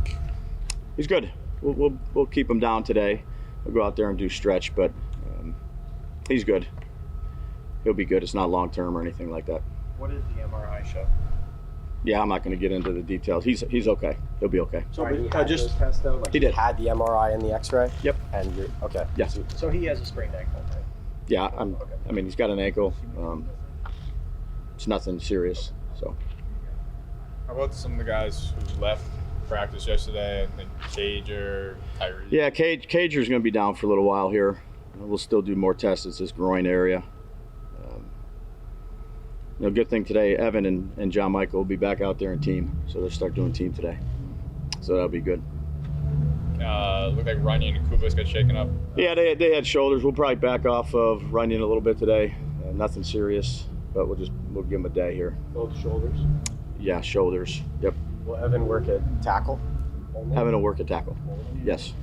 week? He's good. We'll keep him down today. We'll go out there and do stretch, but he's good. He'll be good. It's not long term or anything like that. What did the MRI show? Yeah, I'm not going to get into the details. He's okay. He'll be okay. So he had just test though. Like He did. Had the MRI and the X-ray. Yep. And you're okay. Yes. So he has a sprained ankle, right? Yeah, I mean, he's got an ankle. It's nothing serious. So. How about some of the guys who left practice yesterday? I think Cager, Tyree. Yeah, Cager's going to be down for a little while here. We'll still do more tests. It's this groin area. Good thing today, Evan and John Michael will be back out there in team, so they'll start doing team today. So that'll be good. Looked like Runyon and Kubas got shaken up. Yeah, they had shoulders. We'll probably back off of Runyon a little bit today. Nothing serious, but we'll give him a day here. Both shoulders. Yeah, shoulders. Yep. Will Evan work at tackle? Evan will work at tackle. Yes.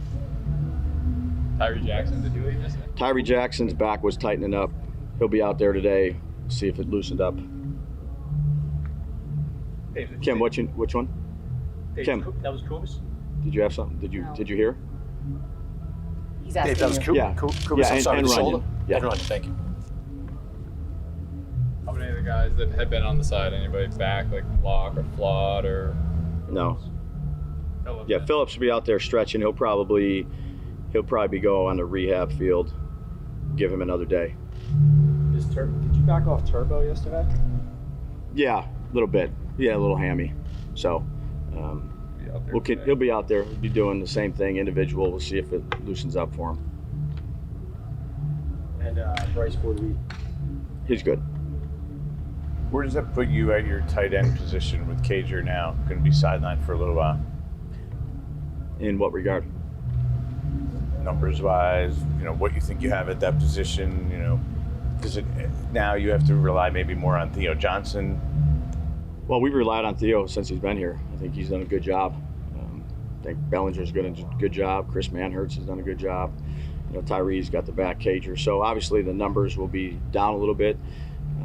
Tyree Jackson, did you leave yesterday? Tyree Jackson's back was tightening up. He'll be out there today. See if it loosened up. Kim, which one? Kim, That was Kubas? did you have something? Did you hear? He's asking That was you. Yeah. Kubas, Yeah, I'm sorry, and the Runyon. shoulder? Yeah. And Runyon, thank you. How many of the guys that had been on the side, anybody back, like Locke or Flawed or? No. Phillips? Yeah, Phillips will be out there stretching. He'll probably go on the rehab field. Give him another day. Did you back off Turbo yesterday? Yeah, a little bit. Yeah, a little hammy. So Be out there he'll be out there. We'll be doing the same thing individual. We'll see if it loosens up for him. And Bryce Ford-Wheat. He's good. Where does that put you at your tight end position with Cager now? Going to be sidelined for a little while. In what regard? Numbers wise, what you think you have at that position, does it now you have to rely maybe more on Theo Johnson? Well, we've relied on Theo since he's been here. I think he's done a good job. I think Bellinger's done a good job. Chris Manhertz has done a good job. Tyree's got the back, Cager. So obviously the numbers will be down a little bit,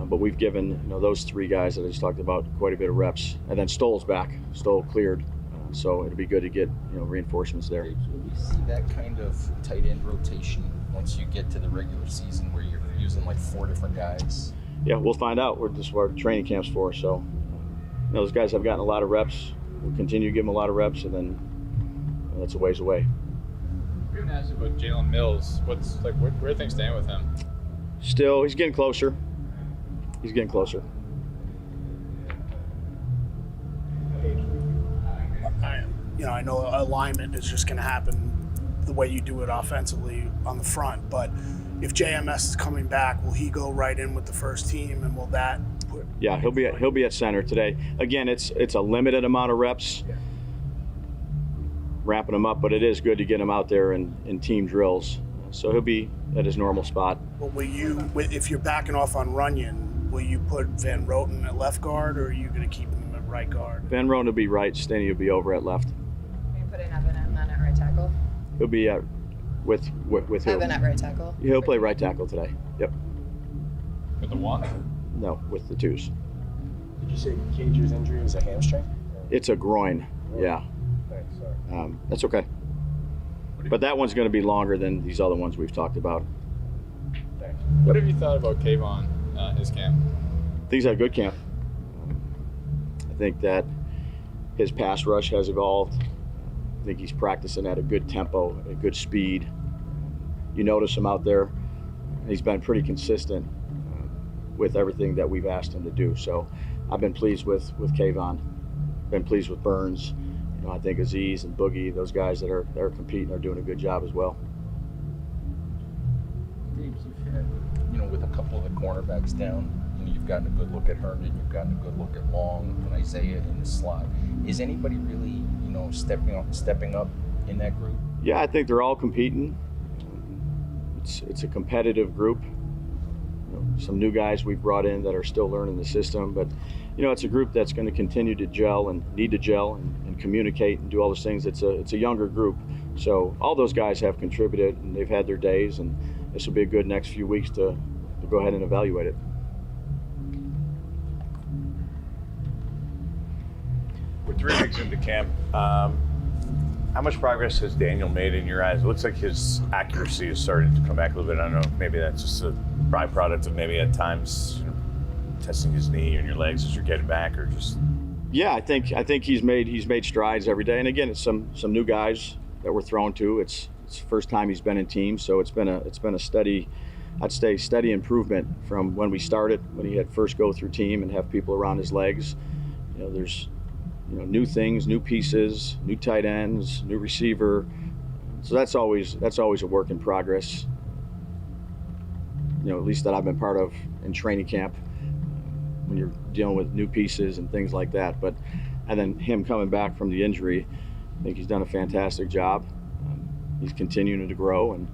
but we've given those three guys that I just talked about quite a bit of reps. And then Stoll's back. Stoll cleared, so it'll be good to get reinforcements there. Will we see that kind of tight end rotation once you get to the regular season where you're using like 4 different guys? Yeah, we'll find out. This is what our training camp's for. So those guys have gotten a lot of reps. We'll continue to give them a lot of reps, and then that's a ways away. We haven't asked you about Jalen Mills. Where things stand with him? Still, he's getting closer. He's getting closer. I know alignment is just going to happen the way you do it offensively on the front, but if JMS is coming back, will he go right in with the first team, and will that put? Yeah, he'll be at center today. Again, it's a limited amount of reps, wrapping him up, but it is good to get him out there in team drills. So he'll be at his normal spot. But if you're backing off on Runyon, will you put Van Roten at left guard, or are you going to keep him at right guard? Van Roten will be right. Stanley will be over at left. Can you put in Evan and then at right tackle? He'll be with who? Evan at right tackle. He'll play right tackle today. Yep. With the one? No, with the twos. Did you say Cager's injury was a hamstring? It's a groin. Yeah. Thanks, sorry. That's okay. But that one's going to be longer than these other ones we've talked about. Thanks. What have you thought about Kayvon, his camp? I think he's had a good camp. I think that his pass rush has evolved. I think he's practicing at a good tempo, a good speed. You notice him out there. He's been pretty consistent with everything that we've asked him to do. So I've been pleased with Kayvon. Been pleased with Burns. I think Aziz and Boogie, those guys that are competing, are doing a good job as well. Dave, you've had, with a couple of the cornerbacks down, you've gotten a good look at Herndon, you've gotten a good look at Long and Isaiah in the slot. Is anybody really, stepping up in that group? Yeah, I think they're all competing. It's a competitive group. Some new guys we've brought in that are still learning the system, but it's a group that's going to continue to gel and need to gel and communicate and do all those things. It's a younger group, so all those guys have contributed and they've had their days, and this will be a good next few weeks to go ahead and evaluate it. We're 3 weeks into camp. How much progress has Daniel made in your eyes? It looks like his accuracy is starting to come back a little bit. I don't know, maybe that's just a byproduct of maybe at times testing his knee and your legs as you're getting back, or just. Yeah, I think he's made strides every day. And again, it's some new guys that we're thrown to. It's the first time he's been in teams, so it's been a steady, I'd say steady improvement from when we started, when he had first go through team and have people around his legs. There's new things, new pieces, new tight ends, new receiver. So that's always a work in progress. At least that I've been part of in training camp, when you're dealing with new pieces and things like that. And then him coming back from the injury, I think he's done a fantastic job. He's continuing to grow, and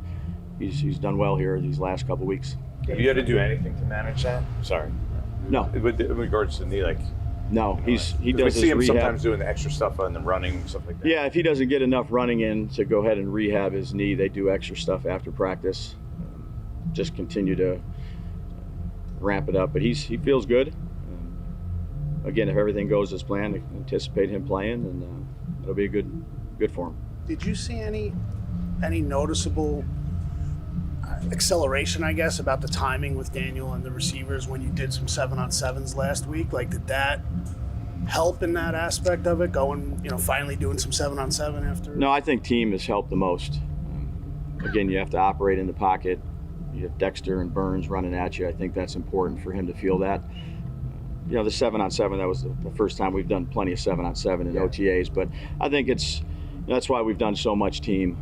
he's done well here these last couple weeks. Have you had to do anything to manage that? Sorry. No. With in regards to the knee, like. No, he does we his see him rehab. sometimes doing the extra stuff on the running, stuff like that. Yeah, if he doesn't get enough running in to go ahead and rehab his knee, they do extra stuff after practice. Just continue to ramp it up, but he feels good. Again, if everything goes as planned, I anticipate him playing, and it'll be good for him. Did you see any noticeable acceleration, I guess, about the timing with Daniel and the receivers when you did some 7-on-7s last week? Like, did that help in that aspect of it, going, finally doing some 7-on-7 after? No, I think team has helped the most. Again, you have to operate in the pocket. You have Dexter and Burns running at you. I think that's important for him to feel that. The 7-on-7, that was the first time we've done plenty of 7-on-7 in OTAs, but I think that's why we've done so much team.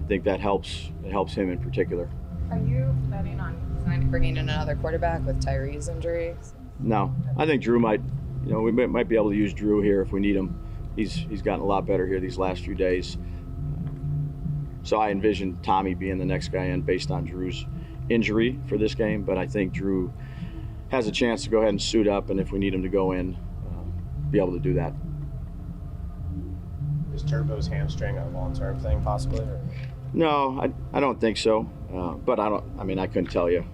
I think that helps. It helps him in particular. Are you planning on bringing in another quarterback with Tyree's injury? No, I think Drew might. We might be able to use Drew here if we need him. He's gotten a lot better here these last few days. So I envision Tommy being the next guy in based on Drew's injury for this game, but I think Drew has a chance to go ahead and suit up, and if we need him to go in, be able to do that. Is Turbo's hamstring a long-term thing, possibly? Or? No, I don't think so. But I couldn't tell you.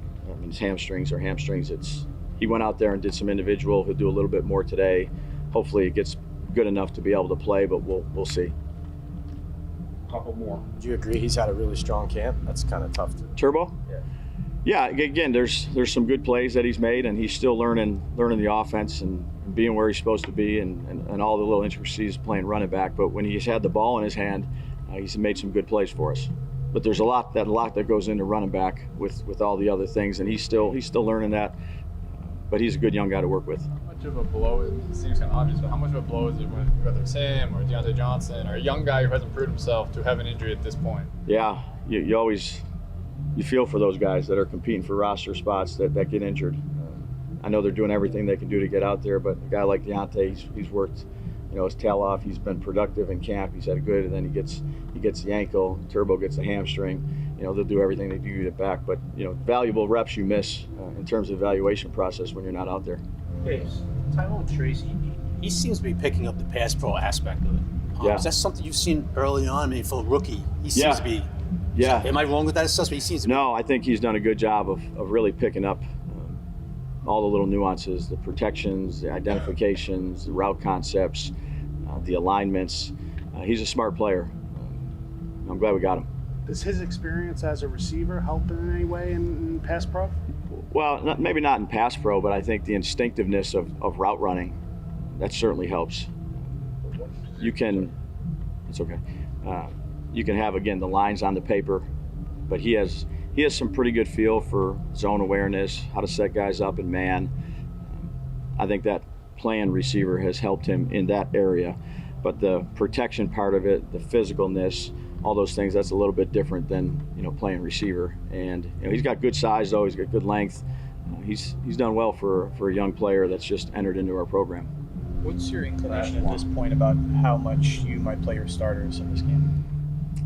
His hamstrings are hamstrings. He went out there and did some individual. He'll do a little bit more today. Hopefully it gets good enough to be able to play, but we'll see. Couple more. Do you agree he's had a really strong camp? That's kind of tough to. Turbo? Yeah. Yeah, again, there's some good plays that he's made, and he's still learning the offense and being where he's supposed to be, and all the little intricacies playing running back. But when he's had the ball in his hand, he's made some good plays for us. But there's a lot that goes into running back with all the other things, and he's still learning that. But he's a good young guy to work with. How much of a blow, it seems kind of obvious, but how much of a blow is it when whether it's him or Deontay Johnson or a young guy who hasn't proved himself to have an injury at this point? Yeah, you always feel for those guys that are competing for roster spots that get injured. I know they're doing everything they can do to get out there, but a guy like Deontay, he's worked his tail off. He's been productive in camp. He's had a good, and then he gets the ankle. Turbo gets the hamstring. They'll do everything they do to get back, but valuable reps you miss in terms of evaluation process when you're not out there. Hey, Tyrone Tracy, he seems to be picking up the pass pro aspect of it. Yeah. Is that something you've seen early on? I mean, for a rookie, he seems to be. Yeah. Am I wrong with that assessment? He seems to be. No, I think he's done a good job of really picking up all the little nuances, the protections, the identifications, the route concepts, the alignments. He's a smart player. I'm glad we got him. Does his experience as a receiver help in any way in pass pro? Well, maybe not in pass pro, but I think the instinctiveness of route running, that certainly helps. You can, it's okay. You can have, again, the lines on the paper, but he has some pretty good feel for zone awareness, how to set guys up in man. I think that playing receiver has helped him in that area, but the protection part of it, the physicalness, all those things, that's a little bit different than playing receiver. And he's got good size though. He's got good length. He's done well for a young player that's just entered into our program. What's your inclination at this point about how much you might play your starters in this game?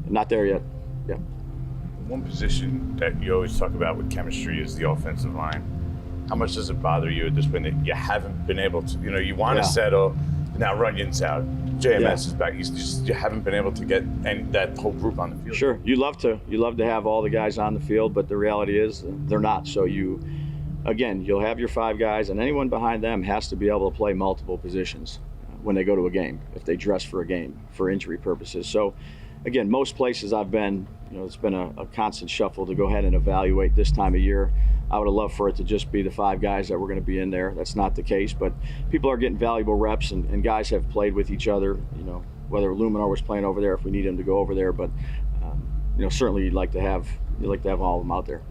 Not there yet. Yeah. One position that you always talk about with chemistry is the offensive line. How much does it bother you at this point that you haven't been able to, you want to settle, now Runyon's out, JMS is back, you haven't been able to get that whole group on the field? Sure, you love to have all the guys on the field, but the reality is they're not. So you'll have your 5 guys, and anyone behind them has to be able to play multiple positions. when they go to a game, if they dress for a game for injury purposes. So again, most places I've been, it's been a constant shuffle to go ahead and evaluate this time of year. I would have loved for it to just be the 5 guys that were going to be in there. That's not the case, but people are getting valuable reps, and guys have played with each other, whether Luminar was playing over there, if we need him to go over there, but certainly you'd like to have all of them out there.